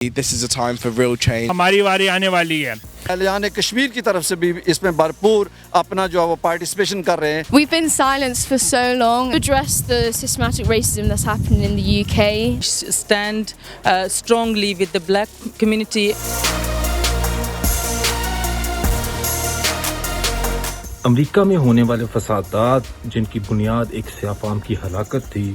This is a time for real change. हमारी बारी आने वाली है। एहलियान कश्मीर की तरफ से भी इसमें भरपूर अपना जो है वो पार्टिसिपेशन कर रहे हैं। We've been silenced for so long. Address the systematic racism that's happening in the UK. Stand strongly with the black community. America में होने वाले फसादात जिनकी बुनियाद एक सियाफाम की हलाकत थी,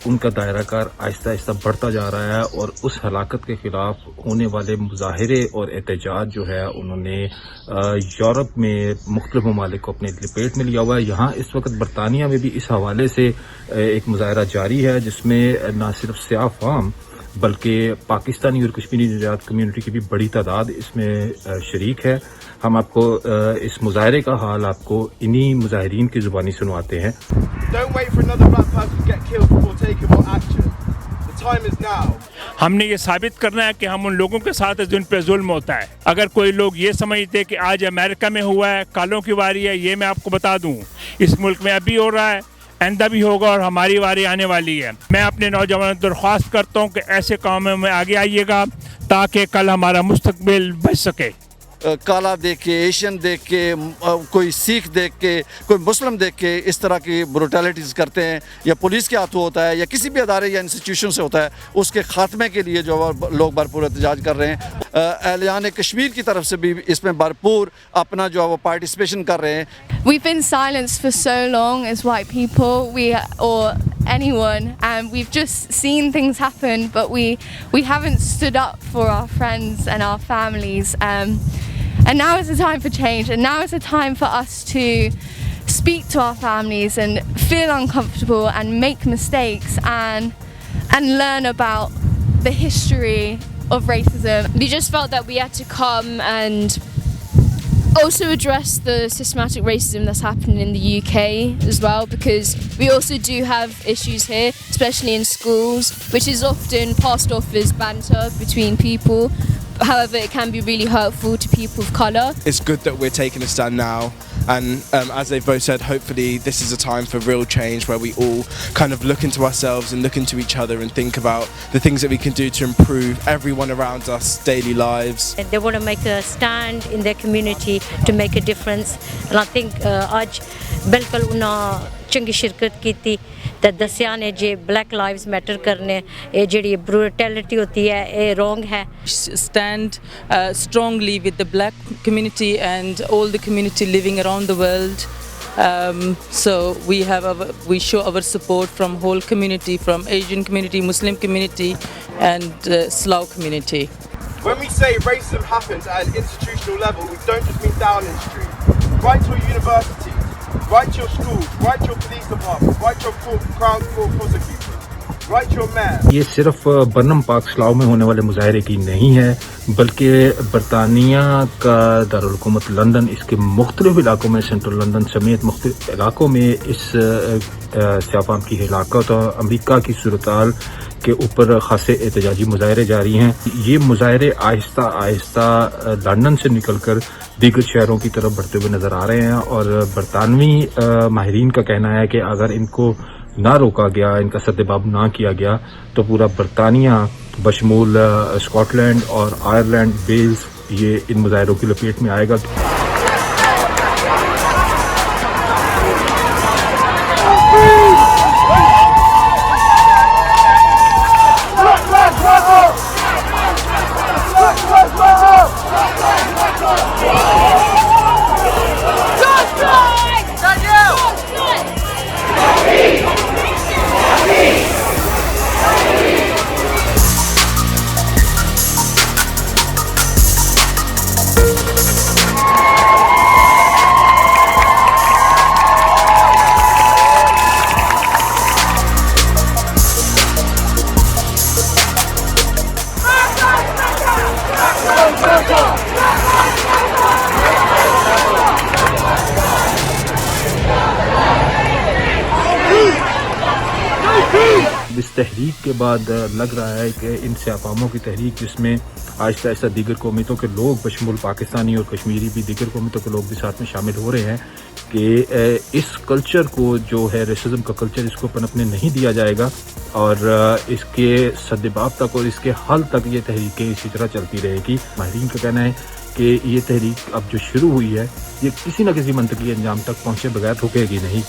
उनका दायरा कार आहिस्ता आहिस्ता बढ़ता जा रहा है और उस हलाकत के खिलाफ होने वाले मुजाहरे और एहतजाज जो है उन्होंने यूरोप में मुख्तलिफ ममालिक को अपने लपेट में लिया हुआ है। यहाँ इस वक्त बरतानिया में भी इस हवाले से एक मुजाहरा जारी है जिसमें न सिर्फ सियाफाम बल्कि पाकिस्तानी और कश्मीरी निजात कम्यूनिटी की भी बड़ी तादाद इसमें शरीक है। हम आपको इस मुजाहरे का हाल आपको इन्हीं मुजाहिरीन की ज़ुबानी सुनवाते हैं। Don't wait for another black person to get killed before taking more action. The time is now. हमने ये साबित करना है कि हम उन लोगों के साथ हैं जिन पे जुल्म होता है। अगर कोई लोग ये समझते कि आज अमेरिका में हुआ है, कालों की बारी है, ये मैं आपको बता दूं, इस मुल्क में अभी हो रहा है, आइंदा भी होगा और हमारी बारी आने वाली है। मैं अपने नौजवानों से दरख्वास्त करता हूँ कि ऐसे कामों में आगे आइएगा ताकि कल हमारा मुस्तकबिल बच सके। काला देख के, एशियन देख के, कोई सिख देख के, कोई मुस्लिम देख के इस तरह की ब्रूटैलिटीज़ करते हैं या पुलिस के हाथों होता है या किसी भी अदारे या इंस्टीट्यूशन से होता है, उसके ख़ात्मे के लिए जो लोग भरपूर एहतजाज कर रहे हैं। एहलियान कश्मीर की तरफ से भी इसमें भरपूर अपना जो है वो पार्टिसिपेशन कर रहे हैं। We've been silenced for so long as white people, or anyone, and we've just seen things happen, but we haven't stood up for our friends and our families. And now is the time for change, and now is the time for us to speak to our families and feel uncomfortable and make mistakes and learn about the history of racism. We just felt that we had to come and also address the systematic racism that's happening in the UK as well, because we also do have issues here, especially in schools, which is often passed off as banter between people. However, it can be really hurtful to people of colour. It's good that we're taking a stand now, and as they've both said, hopefully this is a time for real change where we all kind of look into ourselves and look into each other and think about the things that we can do to improve everyone around us daily lives. They want to make a stand in their community to make a difference, and I think आज बिल्कुल उन्हें चंगी शिरकत की थी तो दसिया ने जे ब्लैक लाइव्स मैटर करने ये जी ब्रूटैलिटी होती है ये रॉन्ग है। Stand strongly with the black community and all the community living around the world. So we show our support from whole community, from Asian community, Muslim community, and Slav community. When we say racism happens at an institutional level, we don't just mean Downing Street. Write to your university, write to your schools, write to your police department, write to your Crown Court prosecutors, write to your mayor. ये सिर्फ Barnum park Slav में होने वाले मुजाहरे की नहीं है, बल्कि बरतानिया का दारुल हुकूमत लंदन, इसके मुख्तलिफ इलाकों में, सेंट्रल लंदन समेत मुख्तलिफ इलाकों में इस सियाफाम की हिलाकत और अमरीका की सूरत-ए-हाल के ऊपर खासे एहतजाजी मुजाहरे जारी हैं। ये मुजाहरे आहिस्ता आहिस्ता लंदन से निकलकर दीगर शहरों की तरफ बढ़ते हुए नज़र आ रहे हैं और बरतानवी माहिरीन का कहना है कि अगर इनको ना रोका गया, इनका सद्देबाब ना किया गया तो पूरा बरतानिया बशमूल स्कॉटलैंड और आयरलैंड, वेल्स ये इन मुजाहरों की लपेट में आएगा। This इस तहरीक के बाद लग रहा है कि इन अफ़वाहों की तहरीक जिसमें आहिस्ता आहिस्ता दीगर कौमियतों के लोग बशमुल पाकिस्तानी और कश्मीरी भी दीगर कौमियतों के लोग भी साथ में शामिल हो रहे हैं कि इस कल्चर को जो है रेसिज्म का कल्चर इसको पनपने नहीं दिया जाएगा और इसके सद्देबाब तक और इसके हल तक ये तहरीकें इसी तरह चलती रहेगी। माहिरीन का कहना है कि ये तहरीक अब जो शुरू हुई है ये किसी न किसी मंतकी अंजाम तक पहुँचे बगैर रुकेगी नहीं।